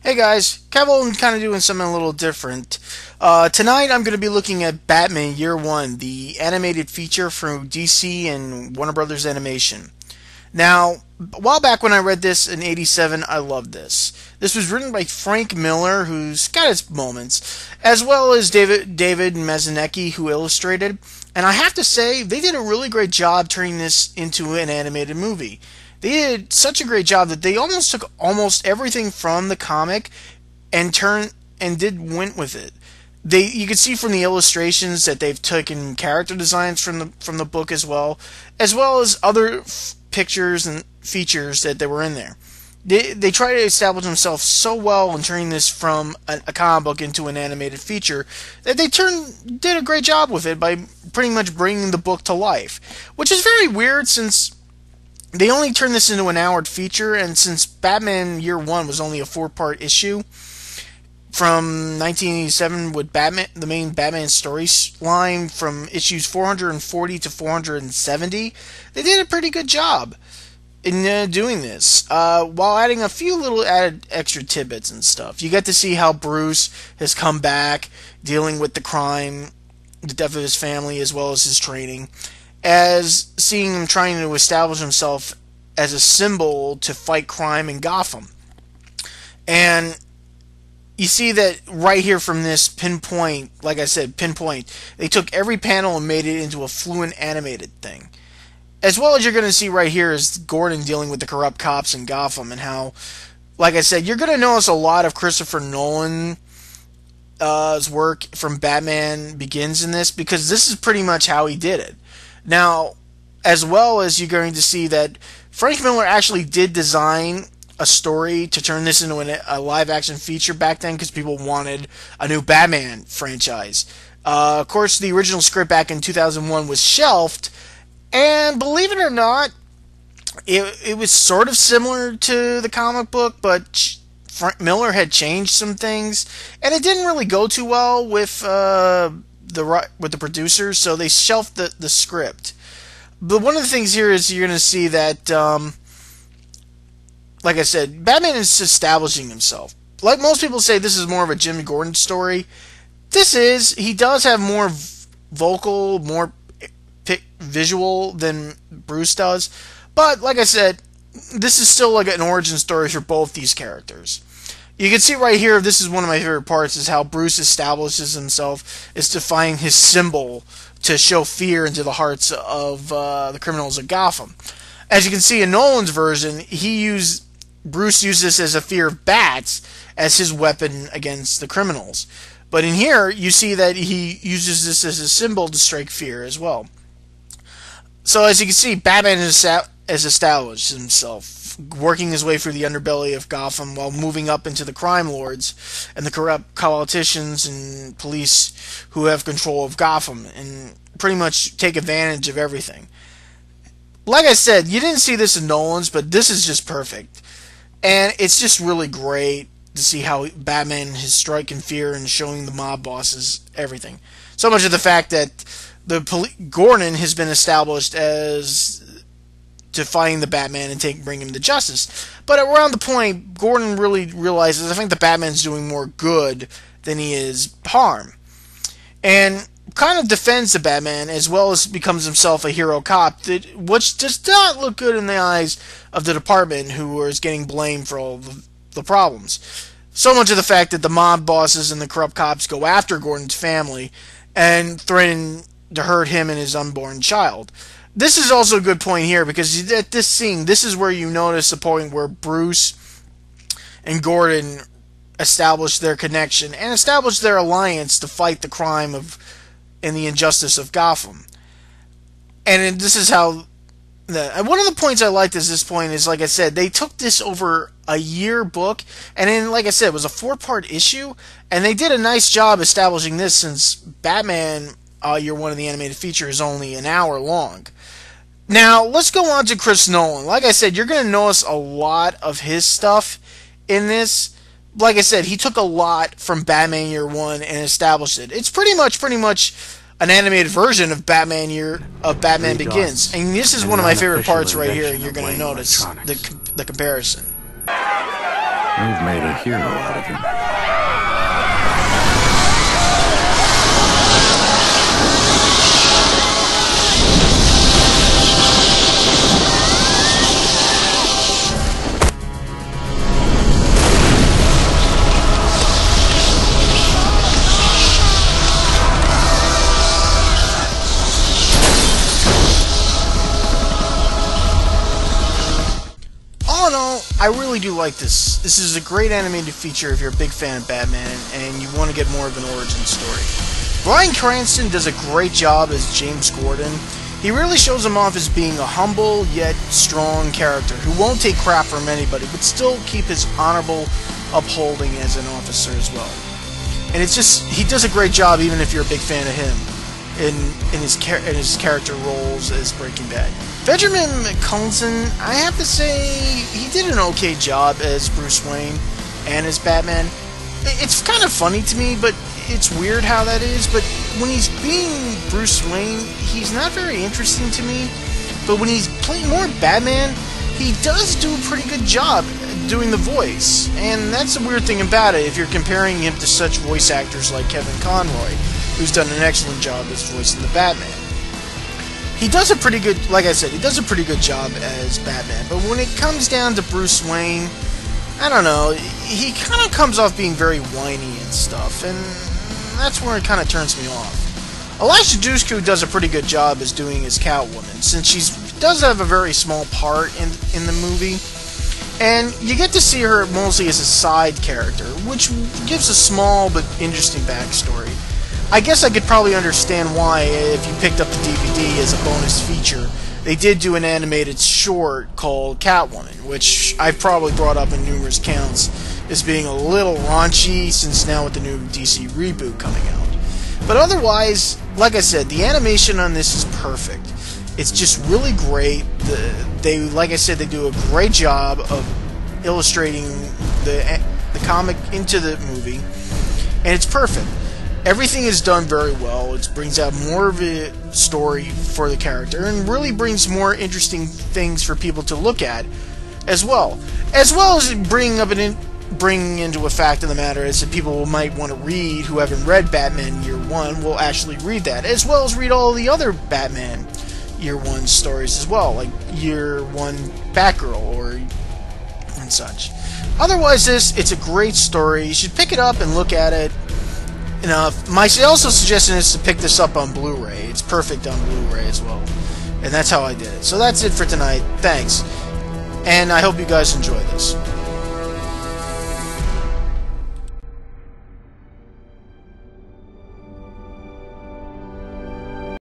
Hey guys, Kavalden kind of doing something a little different. Tonight I'm going to be looking at Batman Year One, the animated feature from DC and Warner Brothers Animation. Now, a while back when I read this in '87, I loved this. This was written by Frank Miller, who's got his moments, as well as David Mazanecki, who illustrated. And I have to say, they did a really great job turning this into an animated movie. They did such a great job that they almost took almost everything from the comic and went with it. You can see from the illustrations that they've taken character designs from the book as well as other pictures and features that they were in there. They try to establish themselves so well in turning this from a comic book into an animated feature that they did a great job with it by pretty much bringing the book to life, which is very weird since they only turned this into an hour feature, and since Batman Year One was only a 4-part issue from 1987 with the main Batman storyline from issues 440 to 470, they did a pretty good job in doing this, while adding a few little added extra tidbits and stuff. You get to see how Bruce has come back, dealing with the crime, the death of his family, as well as his training, as seeing him trying to establish himself as a symbol to fight crime in Gotham. And you see that right here from this pinpoint, like I said, pinpoint, they took every panel and made it into a fluent animated thing. As well as you're going to see right here is Gordon dealing with the corrupt cops in Gotham, and how, like I said, you're going to notice a lot of Christopher Nolan's work from Batman Begins in this, because this is pretty much how he did it. Now, as well as you're going to see that Frank Miller actually did design a story to turn this into a live-action feature back then, because people wanted a new Batman franchise. Of course, the original script back in 2001 was shelved, and believe it or not, it was sort of similar to the comic book, but Frank Miller had changed some things, and it didn't really go too well with the producers, so they shelved the script. But one of the things here is you're going to see that, like I said, Batman is establishing himself. Like most people say, this is more of a Jim Gordon story. He does have more vocal, more visual than Bruce does. But, like I said, this is still like an origin story for both these characters. You can see right here, this is one of my favorite parts, is how Bruce establishes himself, is to find his symbol to show fear into the hearts of the criminals of Gotham. As you can see in Nolan's version, Bruce used this as a fear of bats as his weapon against the criminals. But in here, you see that he uses this as a symbol to strike fear as well. So as you can see, Batman has established himself, working his way through the underbelly of Gotham while moving up into the crime lords and the corrupt politicians and police who have control of Gotham and pretty much take advantage of everything. Like I said, you didn't see this in Nolan's, but this is just perfect. And it's just really great to see how Batman is striking fear and showing the mob bosses everything. So much of the fact that Gordon has been established as to find the Batman and bring him to justice. But around the point, Gordon really realizes, I think the Batman's doing more good than he is harm. And kind of defends the Batman, as well as becomes himself a hero cop, which does not look good in the eyes of the department, who is getting blamed for all the problems. So much of the fact that the mob bosses and the corrupt cops go after Gordon's family and threaten to hurt him and his unborn child. This is also a good point here, because at this scene, this is where you notice the point where Bruce and Gordon establish their connection and establish their alliance to fight the crime and the injustice of Gotham. And this is how one of the points I liked at this point is, like I said, they took this over a year book, and then, like I said, it was a 4-part issue, and they did a nice job establishing this, since Batman Year One of the animated feature is only an hour long. Now, let's go on to Chris Nolan. Like I said, you're going to notice a lot of his stuff in this. Like I said, he took a lot from Batman Year One and established it. It's pretty much an animated version of Batman Begins. And this is one of my favorite parts right here, and you're going to notice the comparison. We've made a hero out of him. All in all, I really do like this. This is a great animated feature if you're a big fan of Batman and you want to get more of an origin story. Bryan Cranston does a great job as James Gordon. He really shows him off as being a humble yet strong character who won't take crap from anybody but still keep his honorable upholding as an officer as well. And it's just, he does a great job even if you're a big fan of him in his character roles as Breaking Bad. Benjamin McCullum, I have to say, he did an okay job as Bruce Wayne and as Batman. It's kind of funny to me, but it's weird how that is. But when he's being Bruce Wayne, he's not very interesting to me. But when he's playing more Batman, he does do a pretty good job doing the voice. And that's the weird thing about it, if you're comparing him to such voice actors like Kevin Conroy, who's done an excellent job as voicing the Batman. He does a pretty good, like I said, he does a pretty good job as Batman, but when it comes down to Bruce Wayne, I don't know, he kind of comes off being very whiny and stuff, and that's where it kind of turns me off. Elisha Dushku does a pretty good job as doing his Catwoman, since she does have a very small part in the movie, and you get to see her mostly as a side character, which gives a small but interesting backstory. I guess I could probably understand why, if you picked up the DVD as a bonus feature, they did do an animated short called Catwoman, which I've probably brought up in numerous counts as being a little raunchy, since now with the new DC reboot coming out. But otherwise, like I said, the animation on this is perfect. It's just really great. Like I said, they do a great job of illustrating the comic into the movie, and it's perfect. Everything is done very well. It brings out more of a story for the character and really brings more interesting things for people to look at as well as bringing into a fact of the matter is that people might want to read, who haven't read Batman Year One, will actually read that, as well as read all the other Batman Year One stories as well, like Year One Batgirl and such. Otherwise, it's a great story. You should pick it up and look at it. My also suggestion is to pick this up on Blu-ray. It's perfect on Blu-ray as well. And that's how I did it. So that's it for tonight. Thanks. And I hope you guys enjoy this.